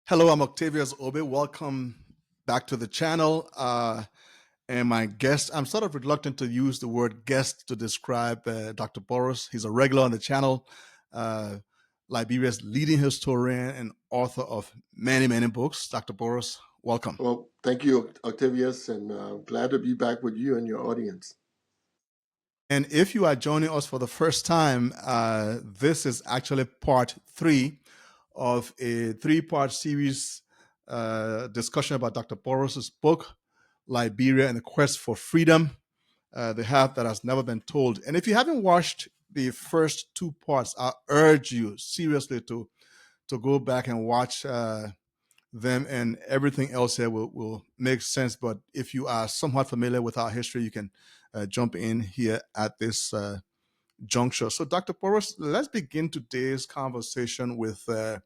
Hello, I'm Octavius Obey. Welcome back to the channel. And my guest, I'm sort of reluctant to use the word guest to describe Dr. Burrowes. He's a regular on the channel, uh, Liberia's leading historian and author of many, many books. Dr. Burrowes, welcome. Well, thank you, Octavius, and glad to be back with you and your audience. And if you are joining us for the first time, this is actually part three of a three-part series discussion about Dr. Burrowes' book, Liberia and the Quest for Freedom, the half that has never been told. And if you haven't watched the first two parts, I urge you seriously to go back and watch them, and everything else here will make sense. But if you are somewhat familiar with our history, you can jump in here at this juncture. So, Dr. Burrowes, let's begin today's conversation with a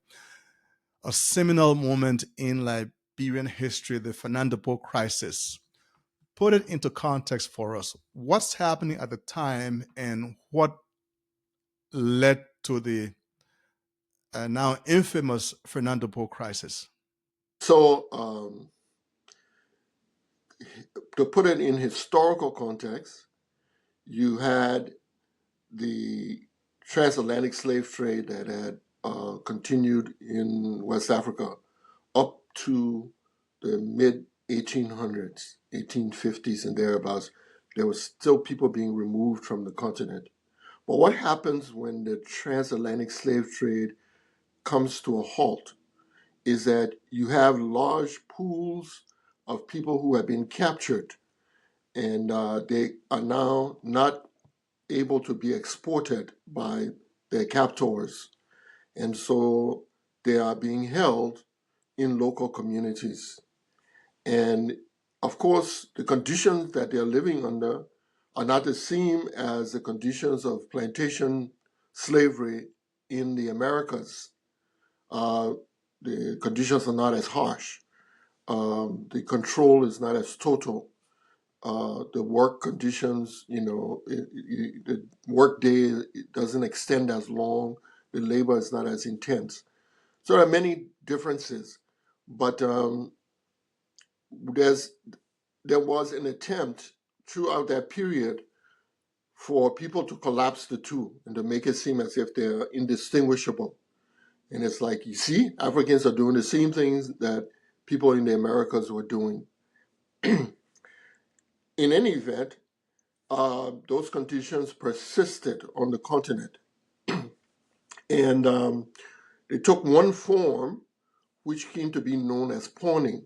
seminal moment in Liberian history, the Fernando Po crisis. Put it into context for us. What's happening at the time and what led to the now infamous Fernando Po crisis? So, to put it in historical context, you had the transatlantic slave trade that had continued in West Africa up to the mid 1800s, 1850s, and thereabouts. There was still people being removed from the continent. But what happens when the transatlantic slave trade comes to a halt is that you have large pools of people who have been captured, and they are now not able to be exported by their captors. And so they are being held in local communities. And of course, the conditions that they're living under are not the same as the conditions of plantation slavery in the Americas. Uh, the conditions are not as harsh. The control is not as total. The work conditions, the work day doesn't extend as long. The labor is not as intense. So there are many differences, but there was an attempt throughout that period for people to collapse the two and to make it seem as if they're indistinguishable. And it's like, you see, Africans are doing the same things that people in the Americas were doing. In any event, those conditions persisted on the continent. And they took one form, which came to be known as pawning,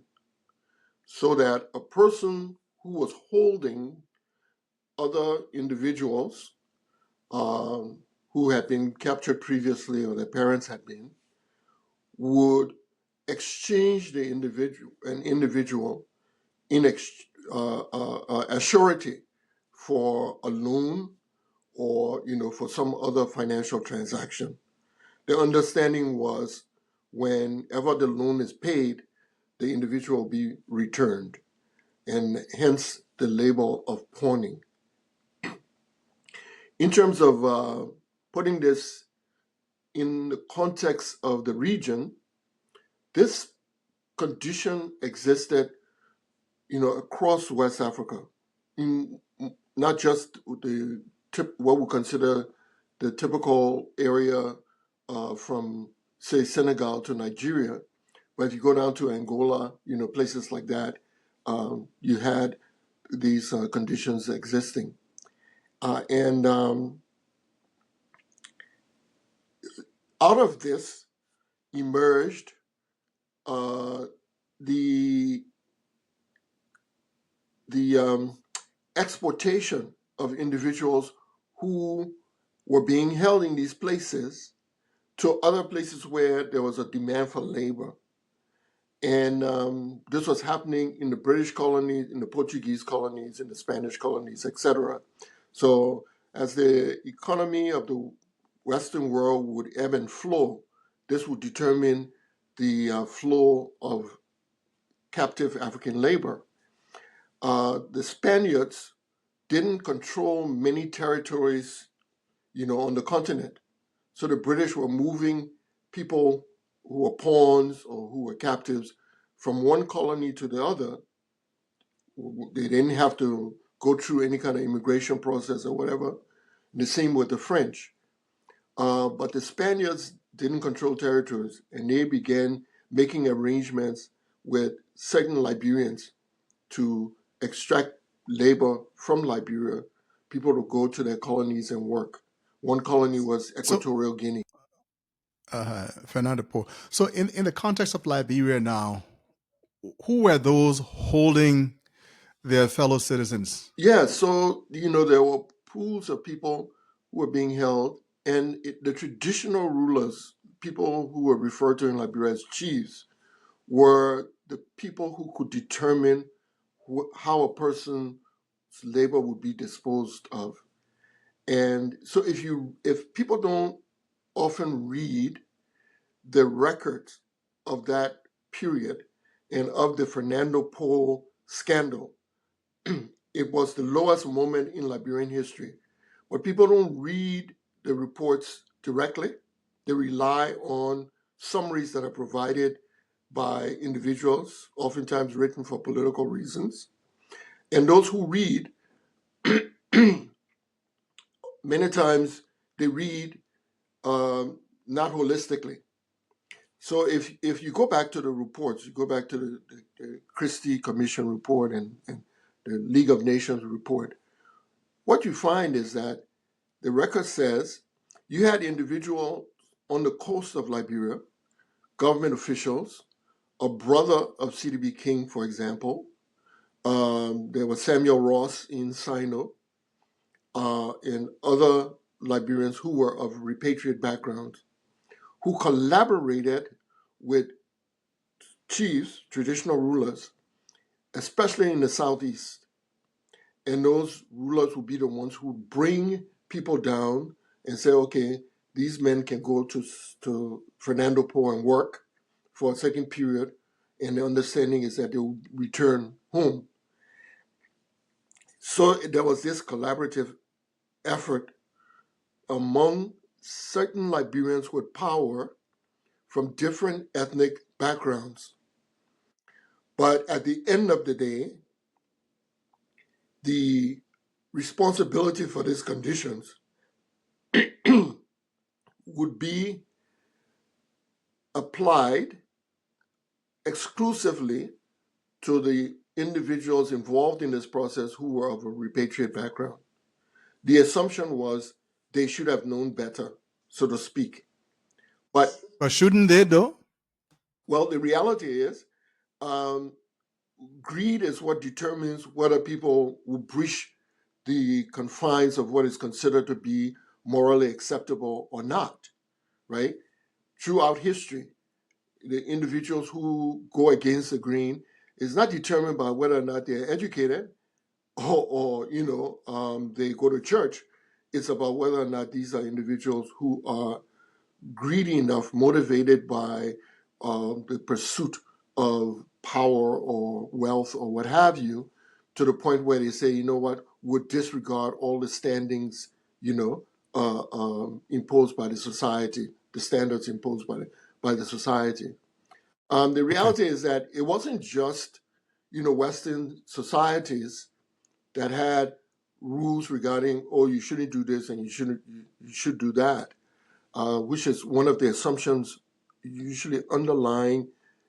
so that a person who was holding other individuals who had been captured previously or their parents had been, would exchange an individual as surety for a loan or for some other financial transaction. The understanding was whenever the loan is paid, the individual will be returned, and hence the label of pawning. In terms of putting this in the context of the region, this condition existed, across West Africa, in not just what we consider the typical area from, say, Senegal to Nigeria, but if you go down to Angola, places like that, you had these conditions existing, and out of this emerged the exportation of individuals who were being held in these places to other places where there was a demand for labor. And this was happening in the British colonies, in the Portuguese colonies, in the Spanish colonies, etc. So as the economy of the Western world would ebb and flow, this would determine the flow of captive African labor. The Spaniards didn't control many territories, on the continent. So the British were moving people who were pawns or who were captives from one colony to the other. They didn't have to go through any kind of immigration process or whatever. The same with the French. But the Spaniards didn't control territories, and they began making arrangements with certain Liberians to extract labor from Liberia, people to go to their colonies and work. One colony was So, Equatorial Guinea. Fernando Po. So, in the context of Liberia now, who were those holding their fellow citizens? Yeah, so there were pools of people who were being held, and the traditional rulers, people who were referred to in Liberia as chiefs, were the people who could determine how a person's labor would be disposed of. And so if people don't often read the records of that period and of the Fernando Po scandal, it was the lowest moment in Liberian history. But people don't read the reports directly. They rely on summaries that are provided by individuals, oftentimes written for political reasons. And those who read, many times they read not holistically. So if you go back to the reports, you go back to the Christie Commission report and the League of Nations report, what you find is that the record says you had individuals on the coast of Liberia, government officials, a brother of CDB King, for example. There was Samuel Ross in Sino, and other Liberians who were of repatriate backgrounds, who collaborated with chiefs, traditional rulers, especially in the southeast. And those rulers would be the ones who would bring people down and say, okay, these men can go to Fernando Po and work for a certain period. And the understanding is that they will return home. So there was this collaborative effort among certain Liberians with power from different ethnic backgrounds. But at the end of the day, the responsibility for these conditions would be applied exclusively to the individuals involved in this process who were of a repatriate background. The assumption was they should have known better, so to speak. But Shouldn't they, though? well, the reality is, um, greed is what determines whether people will breach the confines of what is considered to be morally acceptable or not, right? Throughout history, the individuals who go against the grain is not determined by whether or not they're educated or they go to church. It's about whether or not these are individuals who are greedy enough, motivated by the pursuit of power or wealth or what have you, to the point where they say, you know what, would disregard all the standings, imposed by the society, the standards imposed by the society. The Okay. reality is that it wasn't just, Western societies that had rules regarding, oh, you shouldn't do this and you should do that, which is one of the assumptions usually underlying,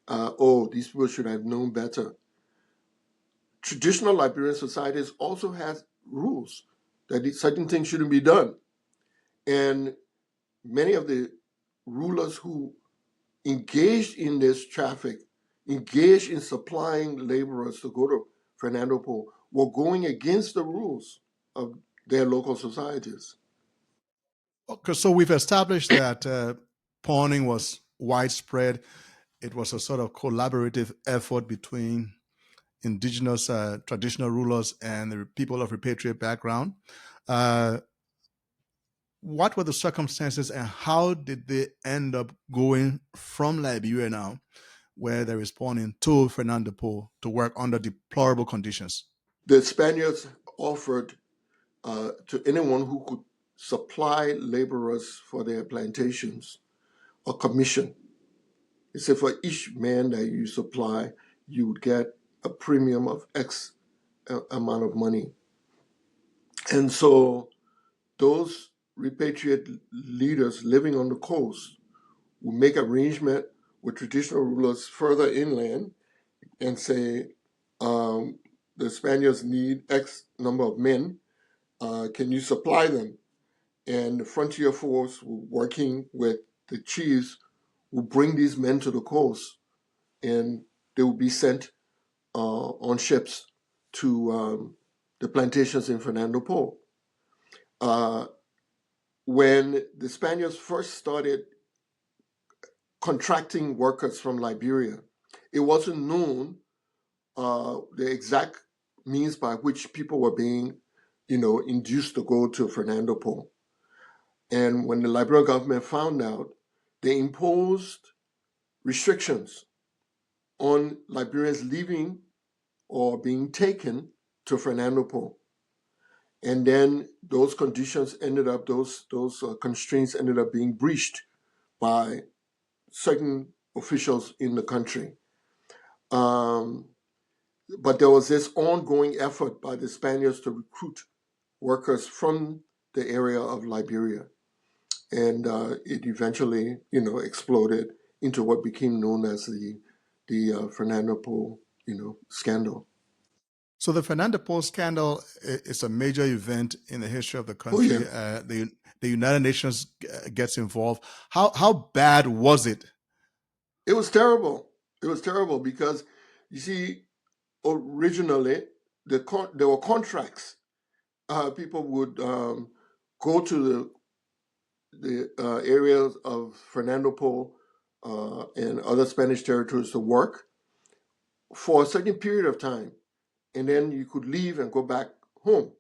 oh, these people should have known better. Traditional Liberian societies also has rules that certain things shouldn't be done. And many of the rulers who engaged in this traffic, engaged in supplying laborers to go to Fernando Po, were going against the rules of their local societies. Okay, so we've established that pawning was widespread. It was a sort of collaborative effort between indigenous traditional rulers and the people of repatriate background. Uh, what were the circumstances and how did they end up going from Liberia now, where they're responding to Fernando Po to work under deplorable conditions? The Spaniards offered to anyone who could supply laborers for their plantations a commission. He said for each man that you supply, you would get a premium of X amount of money. And so those repatriate leaders living on the coast would make arrangement with traditional rulers further inland and say, the Spaniards need X number of men. Can you supply them? And the frontier force, working with the chiefs, will bring these men to the coast, and they will be sent on ships to the plantations in Fernando Po. When the Spaniards first started contracting workers from Liberia, it wasn't known the exact means by which people were being, induced to go to Fernando Po. And when the Liberian government found out, they imposed restrictions on Liberians leaving or being taken to Fernando Po. And then those conditions ended up, those constraints ended up being breached by certain officials in the country. But there was this ongoing effort by the Spaniards to recruit workers from the area of Liberia. And it eventually, exploded into what became known as the Fernando Po, scandal. So the Fernando Po scandal is a major event in the history of the Oh yeah, country. The United Nations gets involved. How bad was it? it was terrible. It was terrible because, you see, originally there were contracts. People would go to the areas of Fernando Po and other Spanish territories to work for a certain period of time, and then you could leave and go back home.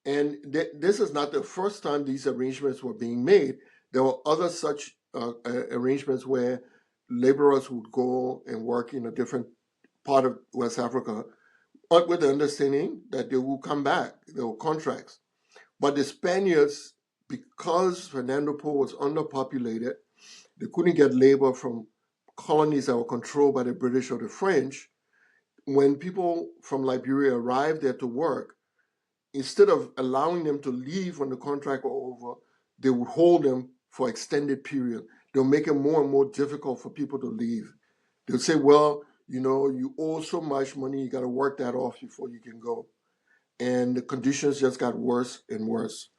And this is not the first time these arrangements were being made. There were other such arrangements where laborers would go and work in a different part of West Africa, but with the understanding that they will come back. There were contracts. But the Spaniards, because Fernando Po was underpopulated, they couldn't get labor from colonies that were controlled by the British or the French. When people from Liberia arrived there to work, instead of allowing them to leave when the contract was over, they would hold them for extended period. They'll make it more and more difficult for people to leave. They'll say, well, you owe so much money, you got to work that off before you can go. And the conditions just got worse and worse.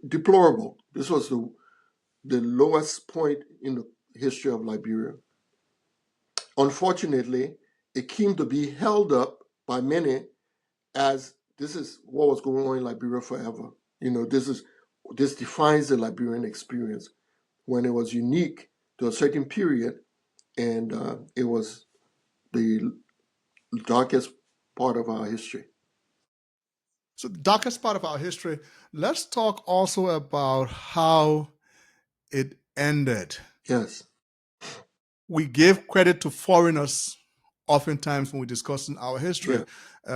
Deplorable. This was the lowest point in the history of Liberia. Unfortunately, it came to be held up by many as this is what was going on in Liberia forever. This defines the Liberian experience when it was unique to a certain period, and it was the darkest part of our history. So the darkest part of our history. Let's talk also about how it ended. Yes. We give credit to foreigners oftentimes when we're discussing our history Yeah.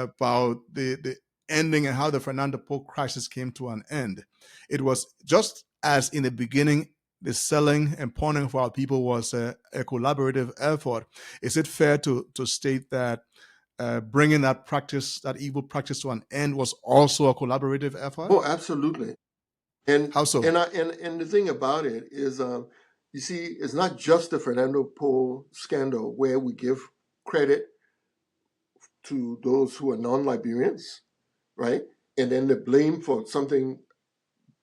about the ending and how the Fernando Po crisis came to an end. It was just as in the beginning, the selling and pawning of our people was a collaborative effort. Is it fair to state that bringing that practice, that evil practice to an end was also a collaborative effort? Oh, absolutely. And How so? and the thing about it is, you see, it's not just the Fernando Po scandal where we give credit to those who are non-Liberians, right? And then the blame for something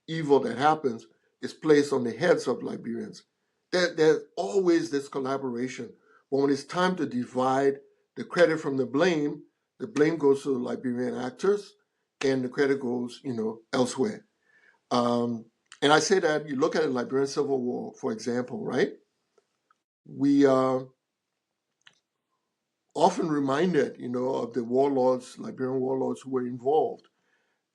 evil that happens is placed on the heads of Liberians. There's always this collaboration. But when it's time to divide the credit from the blame goes to the Liberian actors, and the credit goes, elsewhere. And I say that you look at the Liberian Civil War, for example, right? We are often reminded, of the warlords, Liberian warlords who were involved.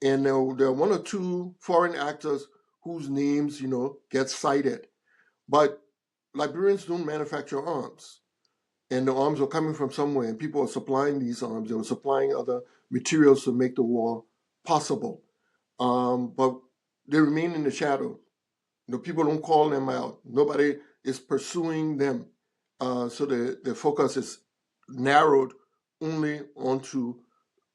And there are one or two foreign actors whose names, get cited. But Liberians don't manufacture arms. And the arms were coming from somewhere, and people were supplying these arms. They were supplying other materials to make the war possible. But they remain in the shadows. People don't call them out. Nobody is pursuing them. So the focus is narrowed only onto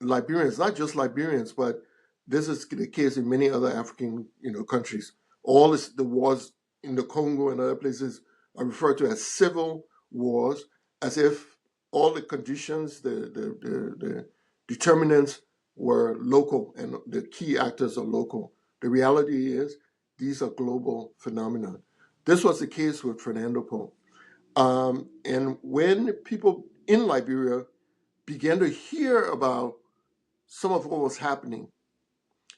Liberians, not just Liberians, but this is the case in many other African countries. All the wars in the Congo and other places are referred to as civil wars, as if all the conditions, the determinants were local and the key actors are local. The reality is these are global phenomena. This was the case with Fernando Po. And when people in Liberia began to hear about some of what was happening,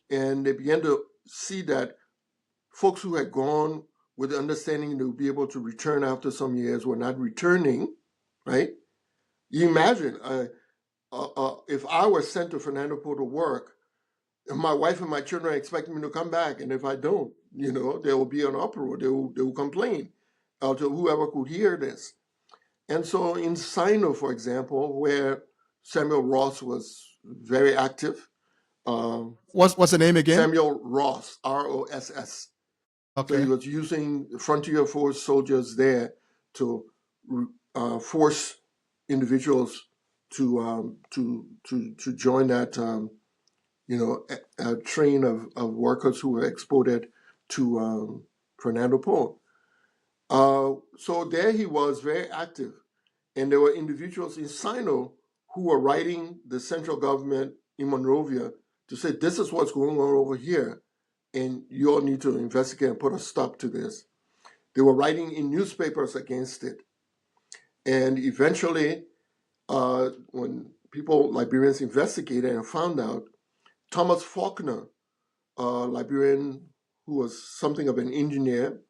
and they began to see that folks who had gone with the understanding they would be able to return after some years were not returning, right? You imagine if I were sent to Fernando Po to work, and my wife and my children expect me to come back, and if I don't, there will be an uproar. They will complain to whoever could hear this. And so in Sino, for example, where Samuel Ross was very active, What's the name again? Samuel Ross, Ross. So he Okay. was using frontier force soldiers there to force individuals to join that a train of workers who were exported to Fernando Po. So there he was very active, and there were individuals in Sino who were writing the central government in Monrovia to say, this is what's going on over here, and you all need to investigate and put a stop to this. They were writing in newspapers against it. And eventually, when Liberians investigated and found out, Thomas Faulkner, a Liberian who was something of an engineer,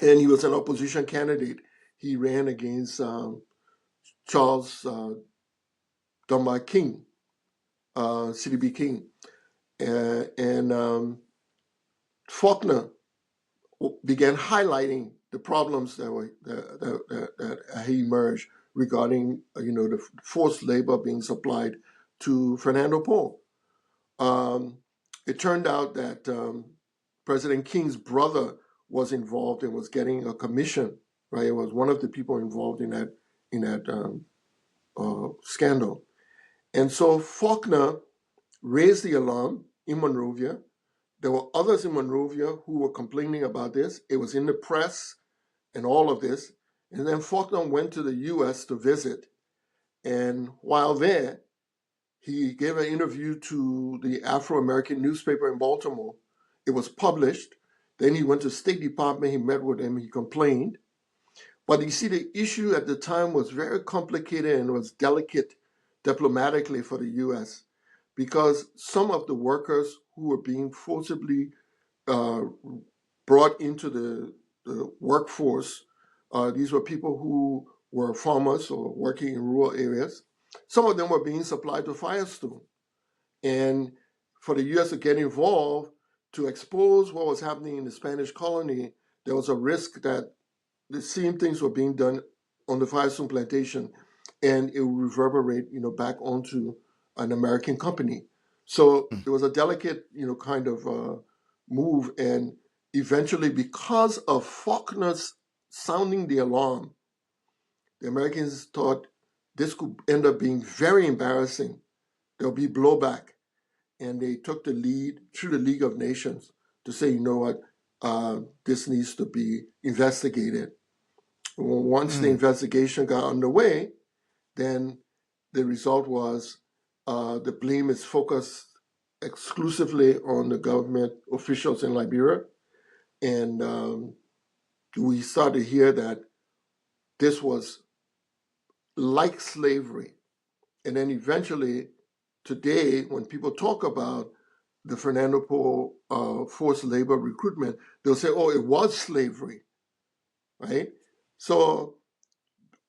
and he was an opposition candidate. He ran against Charles Dunbar King, CDB King. And Faulkner began highlighting the problems that emerged regarding the forced labor being supplied to Fernando Po. It turned out that President King's brother was involved and was getting a commission. Right, it was one of the people involved in that scandal, and so Faulkner raised the alarm in Monrovia. There were others in Monrovia who were complaining about this. It was in the press and all of this. And then Faulkner went to the U.S. to visit. And while there, he gave an interview to the Afro-American newspaper in Baltimore. It was published. Then he went to State Department. He met with them. He complained. But you see, the issue at the time was very complicated and was delicate diplomatically for the U.S. because some of the workers who were being forcibly brought into the workforce, these were people who were farmers or working in rural areas. Some of them were being supplied to Firestone. And for the U.S. to get involved, to expose what was happening in the Spanish colony, there was a risk that the same things were being done on the Firestone plantation, and it would reverberate, back onto an American company. So Mm. there was a delicate, kind of move, and eventually, because of Faulkner's sounding the alarm, the Americans thought this could end up being very embarrassing. There'll be blowback, and they took the lead through the League of Nations to say, you know what, this needs to be investigated. Once the Mm. investigation got underway, then the result was the blame is focused exclusively on the government officials in Liberia. And we started to hear that this was like slavery. And then eventually, today, when people talk about the Fernando Po forced labor recruitment, they'll say, oh, it was slavery, right? So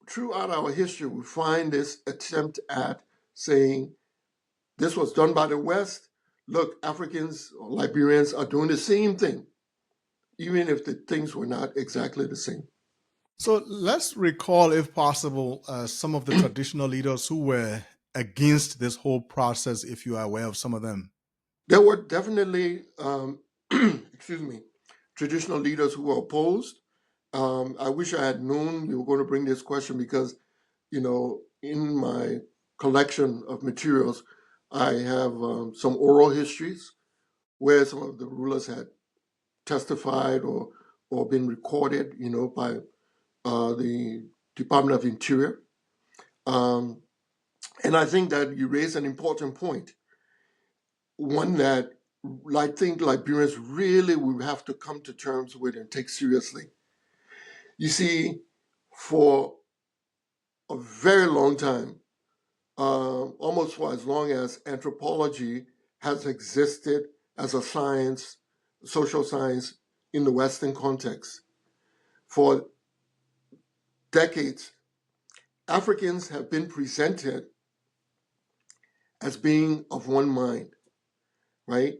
throughout our history, we find this attempt at saying this was done by the West. Look, Africans or Liberians are doing the same thing, even if the things were not exactly the same. So let's recall, if possible, some of the traditional leaders who were against this whole process, if you are aware of some of them. There were definitely, excuse me, traditional leaders who were opposed. I wish I had known you were going to bring this question because, in my collection of materials, I have some oral histories where some of the rulers had testified or been recorded, by the Department of Interior. Um, and I think that you raise an important point, one that I think Liberians really will have to come to terms with and take seriously. You see, for a very long time, almost for as long as anthropology has existed as a science, social science in the Western context, for decades, Africans have been presented as being of one mind, right?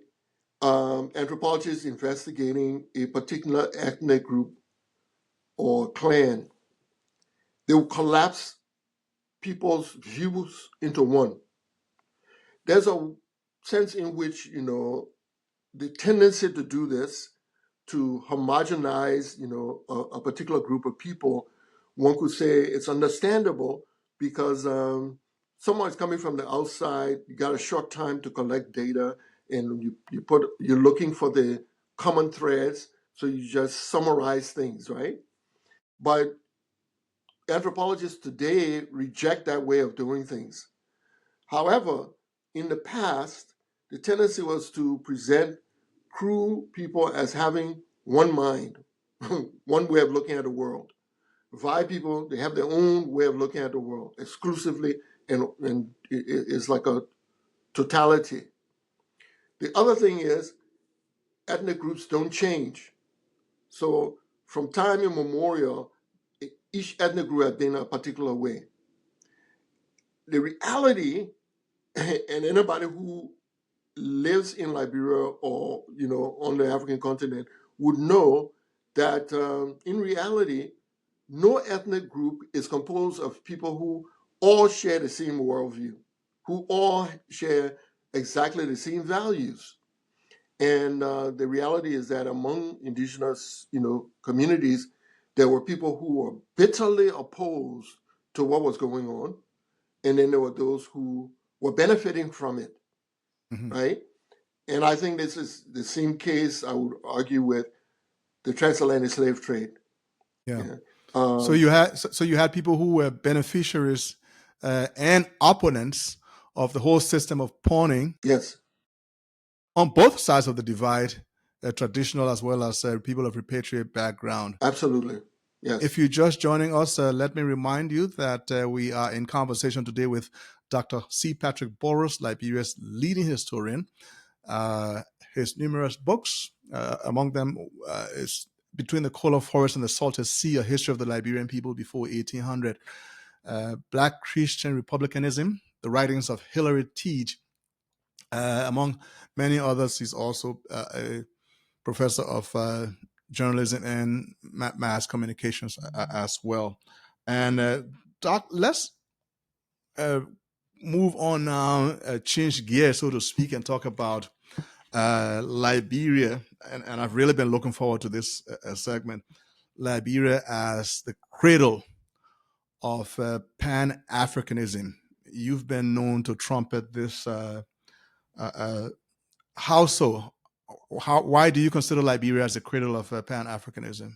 Anthropologists investigating a particular ethnic group or clan, they will collapse people's views into one. There's a sense in which, the tendency to do this, to homogenize, a particular group of people, one could say it's understandable because someone's coming from the outside, you got a short time to collect data, and you're looking for the common threads, so you just summarize things, right? But anthropologists today reject that way of doing things. However, in the past, the tendency was to present Kru people as having one mind, one way of looking at the world. Vi people, they have their own way of looking at the world exclusively, and it's like a totality. The other thing is, ethnic groups don't change. So from time immemorial, each ethnic group has been a particular way. The reality, and anybody who lives in Liberia or on the African continent would know that in reality, no ethnic group is composed of people who all share the same worldview, who all share exactly the same values. And the reality is that among indigenous, communities, there were people who were bitterly opposed to what was going on, and then there were those who were benefiting from it, Mm-hmm. right? And I think this is the same case, I would argue, with the transatlantic slave trade. Yeah. Yeah. So you had people who were beneficiaries and opponents of the whole system of pawning Yes, on both sides of the divide, traditional as well as people of repatriate background. absolutely. Yes. If you're just joining us, let me remind you that we are in conversation today with Dr. C. Patrick Burrowes, Liberia's leading historian. His numerous books, among them is Between the Coal of Forest and the Salted Sea, A History of the Liberian People Before 1800, Black Christian Republicanism, The Writings of Hilary Teague, among many others. He's also a professor of journalism and mass communications as well. And Doc, let's uh, move on now, change gears, so to speak, and talk about Liberia. And I've really been looking forward to this segment. Liberia as the cradle of Pan-Africanism. You've been known to trumpet this. Uh, how so? Why do you consider Liberia as the cradle of Pan-Africanism?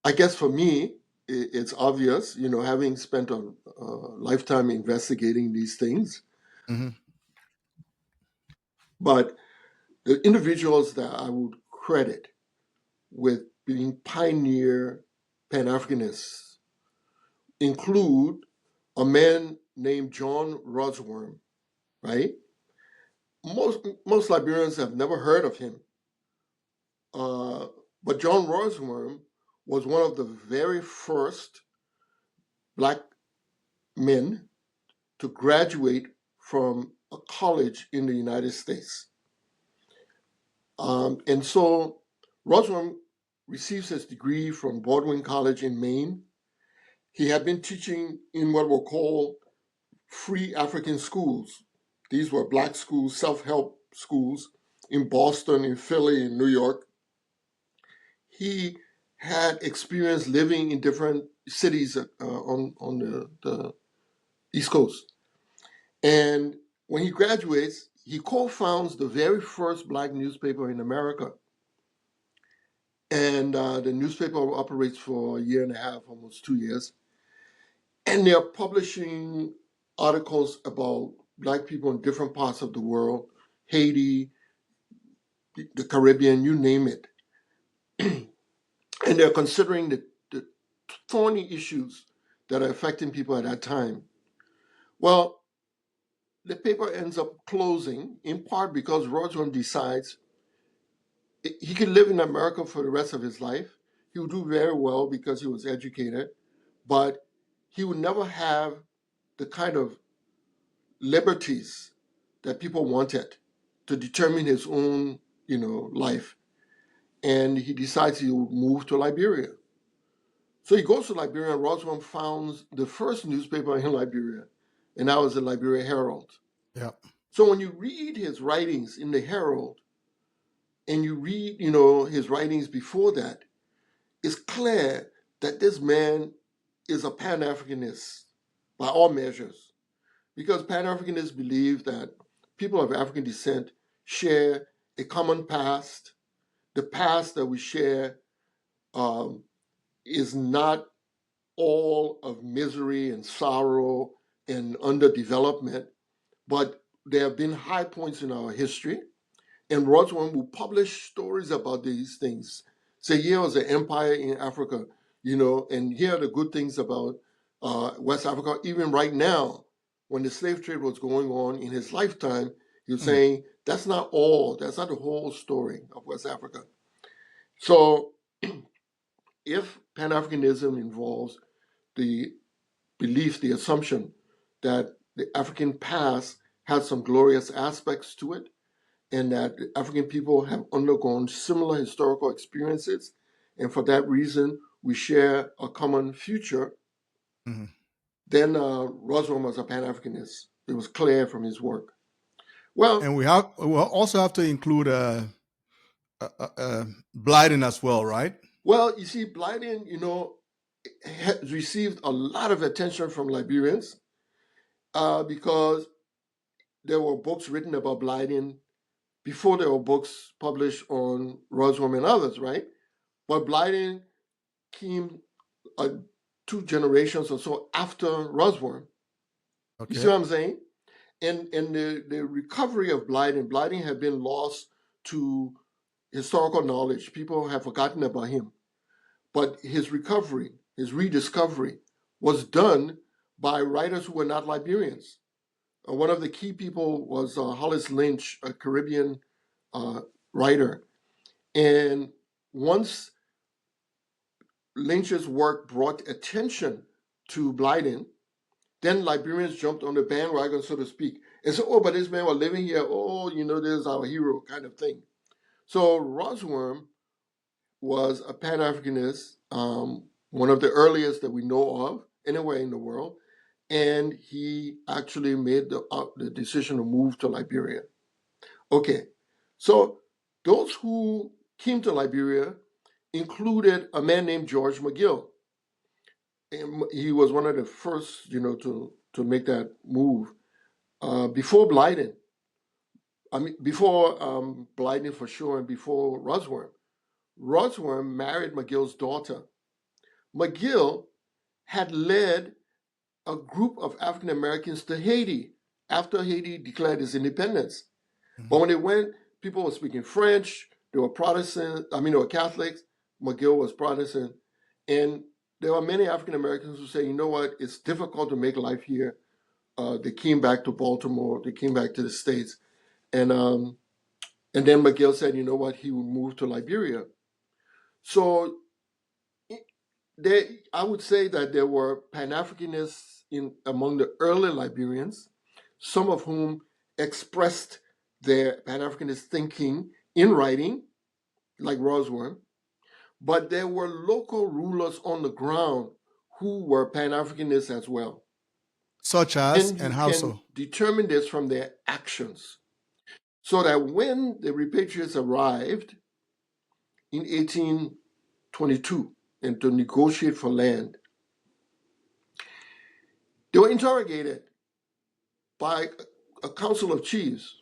I guess for me, it's obvious, having spent a lifetime investigating these things. Mm-hmm. But the individuals that I would credit with being pioneer Pan Africanists include a man named John Rosworm, right? Most Liberians have never heard of him. But John Rosworm was one of the very first black men to graduate from a college in the United States. And so Rosworm receives his degree from Baldwin College in Maine. He had been teaching in what were called free African schools. These were black schools, self-help schools in Boston, in Philly, in New York. he had experience living in different cities on the East Coast. And when he graduates, he co-founds the very first black newspaper in America. And the newspaper operates for a year and a half, almost 2 years. And they're publishing articles about black people in different parts of the world, Haiti, the Caribbean, you name it. And they're considering the thorny issues that are affecting people at that time. Well, the paper ends up closing, in part because Rodsworth decides he could live in America for the rest of his life. He would do very well because he was educated, but he would never have the kind of liberties that people wanted to determine his own, life. And he decides he will move to Liberia. So he goes to Liberia, and Rodsworth founds the first newspaper in Liberia, and that was the Liberia Herald. Yeah. So when you read his writings in the Herald, and you read, his writings before that, it's clear that this man is a Pan-Africanist by all measures, because Pan-Africanists believe that people of African descent share a common past. The past that we share is not all of misery and sorrow and underdevelopment, but there have been high points in our history. And Rodsworth will publish stories about these things. Say, here was an empire in Africa, and here are the good things about West Africa. Even right now, when the slave trade was going on in his lifetime, he was saying, that's not the whole story of West Africa. So if Pan-Africanism involves the belief, the assumption that the African past has some glorious aspects to it, and that African people have undergone similar historical experiences, and for that reason we share a common future, then Rodsworth was a Pan-Africanist. It was clear from his work. Well, And we'll also have to include Blyden as well, right? well, you see, Blyden, has received a lot of attention from Liberians because there were books written about Blyden before there were books published on Rodsworth and others, right? But Blyden came 2 generations or so after Rodsworth. You see what I'm saying? And the recovery of Blyden had been lost to historical knowledge. People have forgotten about him. But his recovery, his rediscovery, was done by writers who were not Liberians. One of the key people was Hollis Lynch, a Caribbean writer. And once Lynch's work brought attention to Blyden, then Liberians jumped on the bandwagon, so to speak, and said, oh, but this man was living here. Oh, this is our hero kind of thing. So Rodsworth was a Pan-Africanist, one of the earliest that we know of anywhere in the world. And he actually made the decision to move to Liberia. Okay, so those who came to Liberia included a man named George McGill. And he was one of the first, to make that move. Before Blyden, before Blyden for sure, and before Rodsworth. Rodsworth married McGill's daughter. McGill had led a group of African Americans to Haiti after Haiti declared its independence. But when they went, people were speaking French. They were Protestant. They were Catholics. McGill was Protestant. And there were many African Americans who say, you know what, it's difficult to make life here. They came back to Baltimore. They came back to the States. And then McGill said, you know what, he would move to Liberia. So I would say that there were Pan-Africanists among the early Liberians, some of whom expressed their Pan-Africanist thinking in writing, like Rodsworth, but there were local rulers on the ground who were Pan-Africanists as well. Such as, And you and how can so? determine this from their actions. So that when the repatriates arrived in 18 22 and to negotiate for land. They were interrogated by a council of chiefs,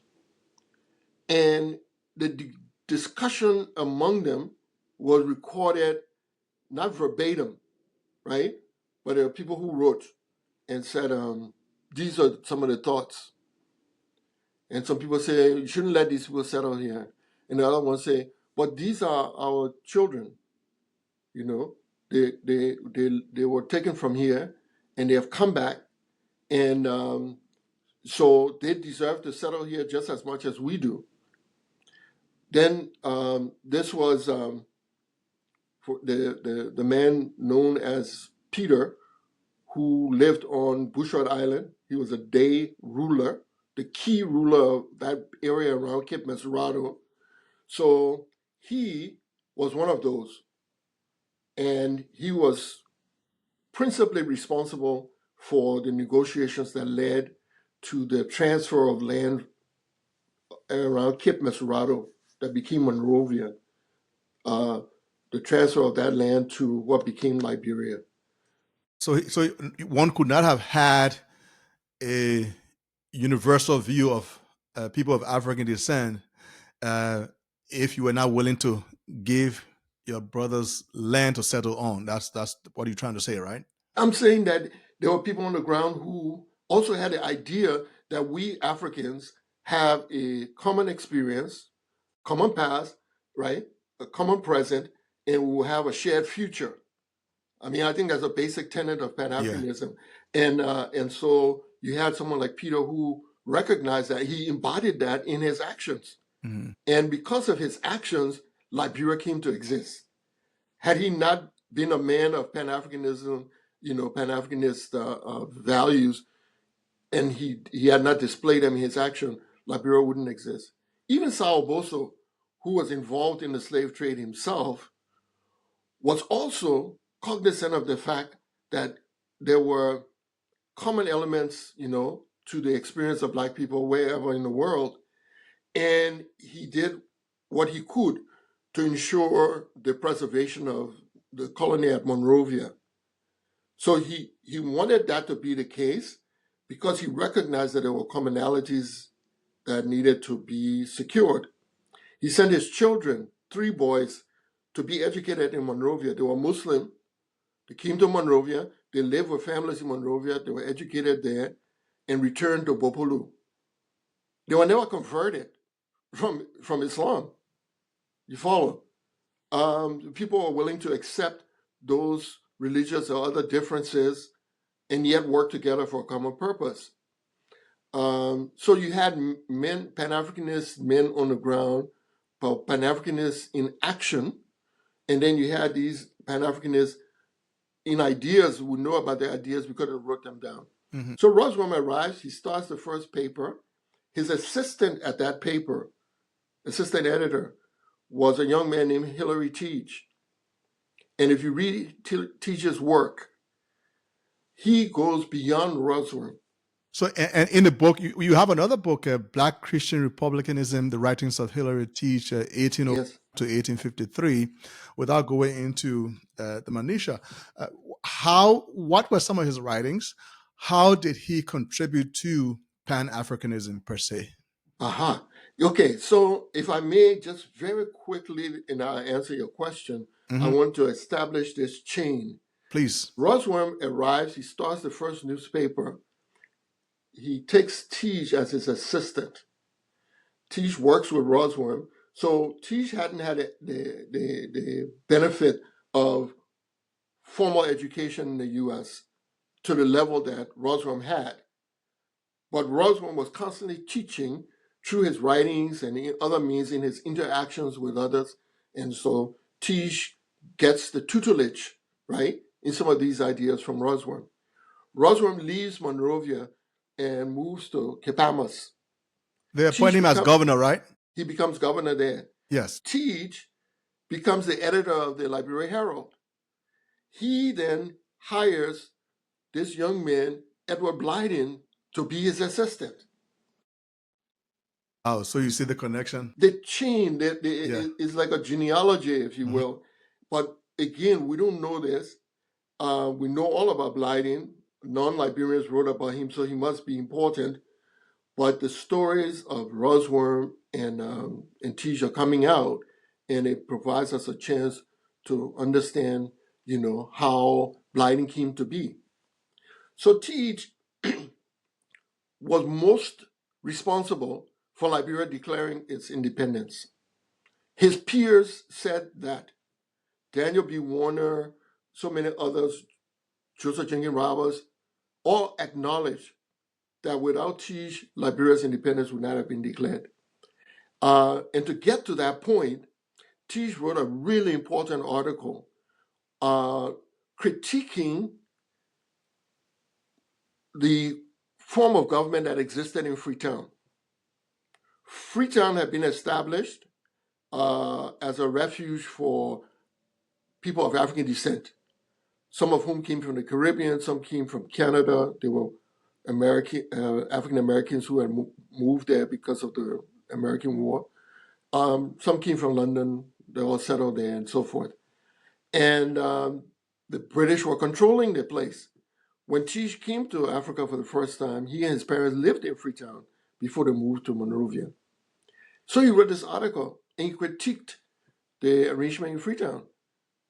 and the discussion among them was recorded, not verbatim, right? But there are people who wrote and said, these are some of the thoughts. And some people say, you shouldn't let these people settle here. And the other ones say, but these are our children. You know, they were taken from here and they have come back. And so they deserve to settle here just as much as we do. Then this was for the man known as Peter, who lived on Bushrod Island. He was a day ruler, the key ruler of that area around Cape Mesurado. So he was one of those. And he was principally responsible for the negotiations that led to the transfer of land around Cape Mesurado that became Monrovia, the transfer of that land to what became Liberia. So one could not have had a universal view of people of African descent if you were not willing to give your brothers land to settle on. That's what you're trying to say, right? I'm saying that there were people on the ground who also had the idea that we Africans have a common experience, common past, right? A common present, and we will have a shared future. I mean, I think that's a basic tenet of Pan-Africanism. Yeah. And so you had someone like Peter who recognized that. He embodied that in his actions. Mm-hmm. And because of his actions, Liberia came to exist. Had he not been a man of Pan-Africanism, Pan-Africanist values, and he had not displayed them in his action, Liberia wouldn't exist. Even Sao Boso, who was involved in the slave trade himself, was also cognizant of the fact that there were common elements, to the experience of Black people wherever in the world. And he did what he could to ensure the preservation of the colony at Monrovia. So he wanted that to be the case because he recognized that there were commonalities that needed to be secured. He sent his children, 3 boys, to be educated in Monrovia. They were Muslim. They came to Monrovia. They lived with families in Monrovia. They were educated there and returned to Bopolu. They were never converted from Islam. You follow? People were willing to accept those religious or other differences and yet work together for a common purpose. So you had men, Pan-Africanist men on the ground, Pan-Africanists in action, and then you had these Pan-Africanists in ideas who know about their ideas because they wrote them down. Mm-hmm. So Roswell arrives, he starts the first paper. His assistant at that paper, assistant editor, was a young man named Hilary Teach. And if you read Teach's work, he goes beyond Roswell. So, and in the book, you have another book, Black Christian Republicanism, the writings of Hilary Teach, 1802 yes. to 1853, without going into the minutiae. What were some of his writings? How did he contribute to Pan-Africanism per se? Aha. Okay, so if I may just very quickly, and I'll answer your question, mm-hmm. I want to establish this chain. Please. Roswell arrives, he starts the first newspaper. He takes Teach as his assistant. Teach works with Roswell. So Teach hadn't had the benefit of formal education in the U.S. to the level that Roswell had. But Roswell was constantly teaching through his writings and in other means in his interactions with others. And so Teach gets the tutelage, right, in some of these ideas from Roswell. Roswell leaves Monrovia and moves to Kepamas. They appoint him as governor, right? He becomes governor there. Yes. Teach becomes the editor of the Liberia Herald. He then hires this young man, Edward Blyden, to be his assistant. Oh, so you see the connection? The chain is like a genealogy, if you will. But again, we don't know this. We know all about Blyden. Non-Liberians wrote about him, so he must be important. But the stories of Rosworm and Tej are coming out, and it provides us a chance to understand, how Blyden came to be. So Tej was most responsible for Liberia declaring its independence. His peers said that Daniel B. Warner, so many others, Joseph Jenkins Roberts, all acknowledged that without Tej, Liberia's independence would not have been declared. And to get to that point, Tej wrote a really important article critiquing the form of government that existed in Freetown. Freetown had been established as a refuge for people of African descent, some of whom came from the Caribbean, some came from Canada. They were African Americans who had moved there because of the American War. Some came from London. They all settled there and so forth. And the British were controlling the place. When Tej came to Africa for the first time, he and his parents lived in Freetown before they moved to Monrovia. So he wrote this article and he critiqued the arrangement in Freetown.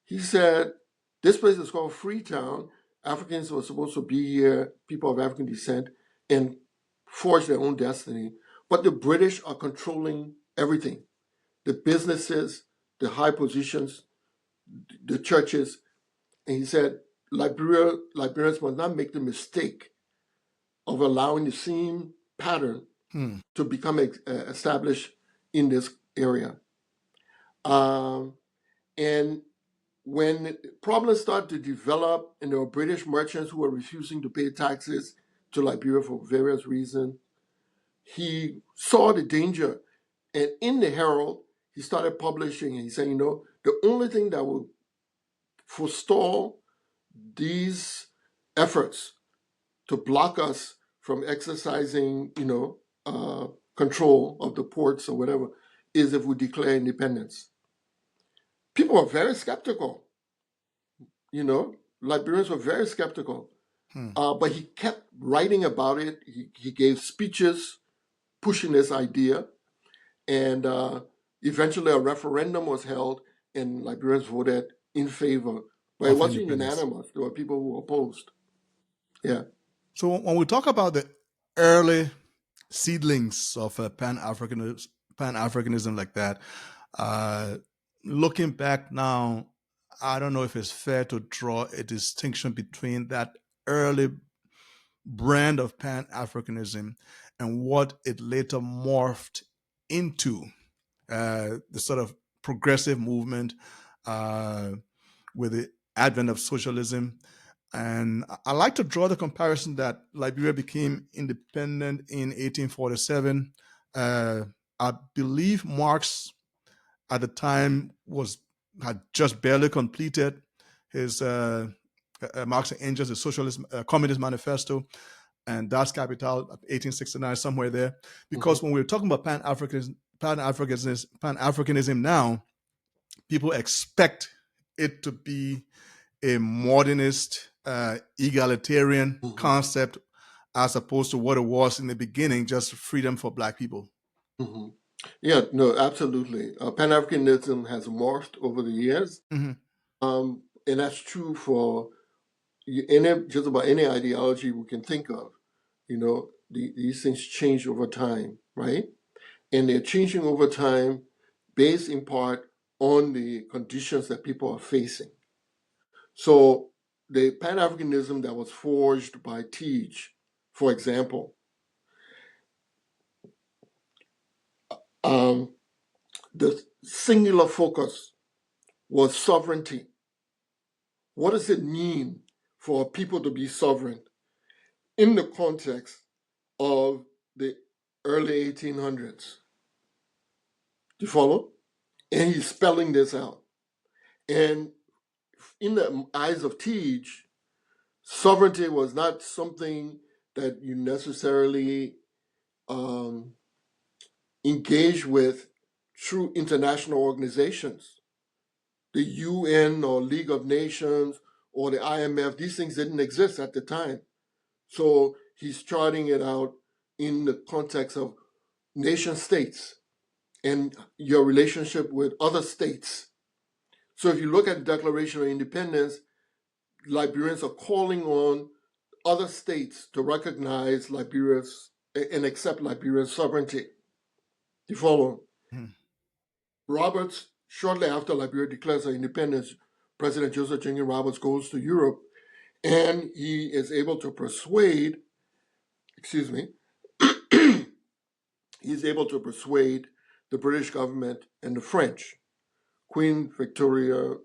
He said, this place is called Freetown. Africans were supposed to be here, people of African descent, and forge their own destiny. But the British are controlling everything. The businesses, the high positions, the churches. And he said, Liberians must not make the mistake of allowing the same pattern to become established in this area. And when problems started to develop and there were British merchants who were refusing to pay taxes to Liberia for various reasons, he saw the danger. And in the Herald, he started publishing and he said, the only thing that will forestall these efforts to block us from exercising, control of the ports or whatever, is if we declare independence. People are very skeptical. Liberians were very skeptical. But he kept writing about it. He gave speeches pushing this idea. And eventually a referendum was held and Liberians voted in favor. But it wasn't unanimous. There were people who opposed. Yeah. So when we talk about the early seedlings of Pan-Africanism like that, looking back now, I don't know if it's fair to draw a distinction between that early brand of Pan-Africanism and what it later morphed into, the sort of progressive movement with the advent of socialism. And I like to draw the comparison that Liberia became independent in 1847. I believe Marx at the time had just barely completed his Marx and Engels, the Socialist Communist Manifesto, and Das Kapital, 1869, somewhere there. Because when we're talking about Pan-Africanism now, people expect it to be a modernist, egalitarian concept, as opposed to what it was in the beginning, just freedom for Black people. Yeah, no, absolutely. Pan-Africanism has morphed over the years. And that's true for just about any ideology we can think of. These things change over time, right? And they're changing over time based in part on the conditions that people are facing. So the Pan-Africanism that was forged by Tej, for example, the singular focus was sovereignty. What does it mean for people to be sovereign in the context of the early 1800s? Do you follow? And he's spelling this out. And in the eyes of Tej, sovereignty was not something that you necessarily engage with through international organizations. the UN or League of Nations or the IMF. These things didn't exist at the time. So he's charting it out in the context of nation states and your relationship with other states. So if you look at the Declaration of Independence, Liberians are calling on other states to recognize Liberia's and accept Liberia's sovereignty. You follow? Hmm. Roberts, shortly after Liberia declares her independence, President Joseph Jenkins Roberts goes to Europe and he is able to persuade, excuse me, he's able to persuade the British government and the French, Queen Victoria,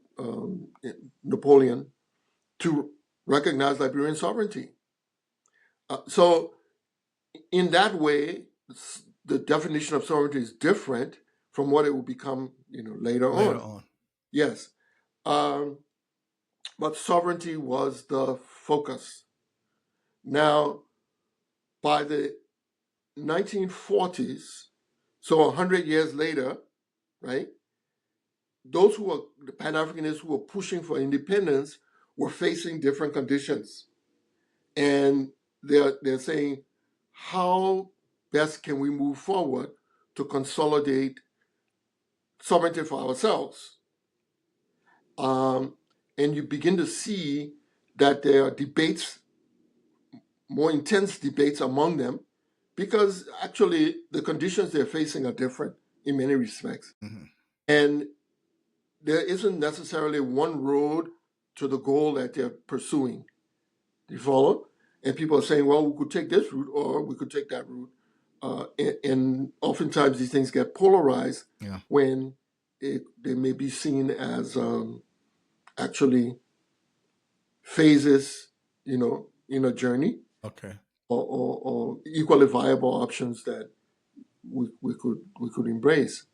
Napoleon, to recognize Liberian sovereignty. So, in that way, the definition of sovereignty is different from what it will become, later on. Yes, but sovereignty was the focus. Now, by the 1940s, so 100 years later, right? Those who were the Pan-Africanists who were pushing for independence were facing different conditions, and they're saying, how best can we move forward to consolidate sovereignty for ourselves? And you begin to see that there are debates, more intense debates among them, because actually the conditions they're facing are different in many respects. Mm-hmm. And there isn't necessarily one road to the goal that they're pursuing. Do you follow? And people are saying, well, we could take this route or we could take that route. And oftentimes these things get polarized when they may be seen as actually phases, in a journey. Okay. Or equally viable options that we could embrace.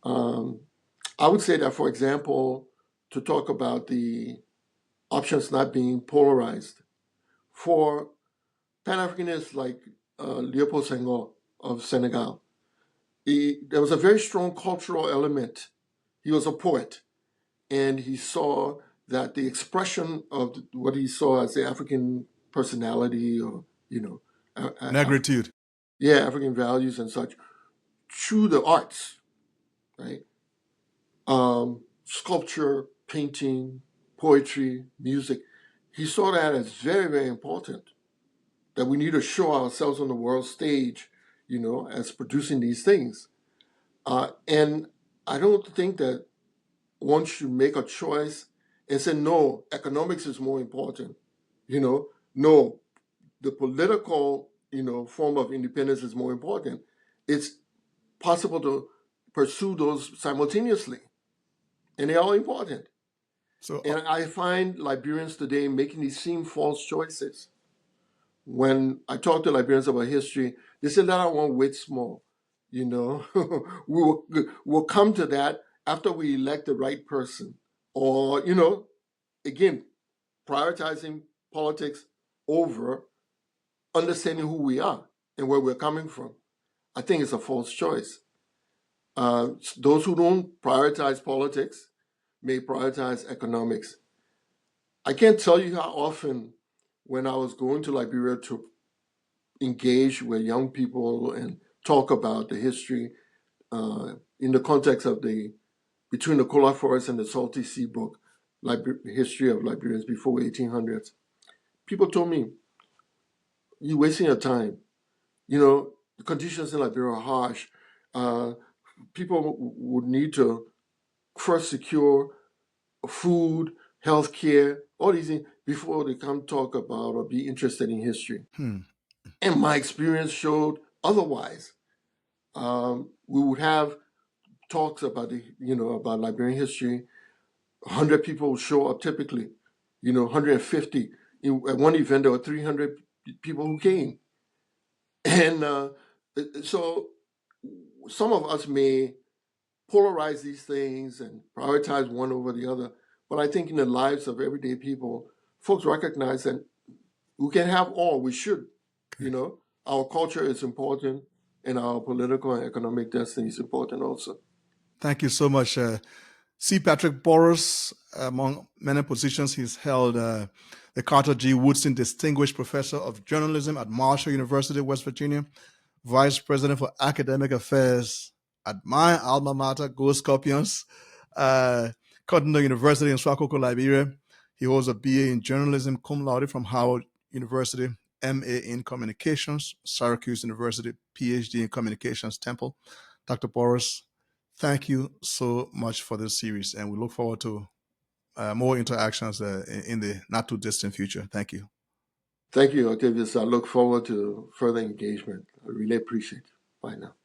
I would say that, for example, to talk about the options not being polarized, for Pan-Africanists like Leopold Senghor of Senegal, there was a very strong cultural element. He was a poet, and he saw that the expression of what he saw as the African personality, or negritude, African values and such, through the arts, right? Sculpture, painting, poetry, music. He saw that as very, very important, that we need to show ourselves on the world stage, as producing these things. And I don't think that one should make a choice and say, no, economics is more important. No, the political, form of independence is more important. It's possible to pursue those simultaneously, and they're all important. And I find Liberians today making these same false choices. When I talk to Liberians about history, they say, let our one wait small. We'll come to that after we elect the right person. Or, again, prioritizing politics over understanding who we are and where we're coming from. I think it's a false choice. Those who don't prioritize politics may prioritize economics. I can't tell you how often, when I was going to Liberia to engage with young people and talk about the history in the context of between the Kola Forest and the Salty Sea book, History of Liberians before 1800s, people told me, you're wasting your time. The conditions in Liberia are harsh. People would need to first secure food, healthcare, all these things before they come talk about or be interested in history. And my experience showed otherwise. We would have talks about about Liberian history. 100 people would show up typically, 150. At one event, there were 300 people who came. And so some of us may polarize these things and prioritize one over the other. But I think in the lives of everyday people, folks recognize that we can have all. We should. Our culture is important, and our political and economic destiny is important also. Thank you so much, C. Patrick Burrowes, among many positions, he's held the Carter G. Woodson Distinguished Professor of Journalism at Marshall University, West Virginia, Vice President for Academic Affairs at my alma mater, Go Scorpions, Cotton University in Swakoko, Liberia. He holds a BA in Journalism cum laude from Howard University, MA in Communications, Syracuse University, PhD in Communications, Temple. Dr. Burrowes, thank you so much for this series, and we look forward to more interactions in the not too distant future. Thank you. Thank you, Octavius. I look forward to further engagement. I really appreciate it. Bye now.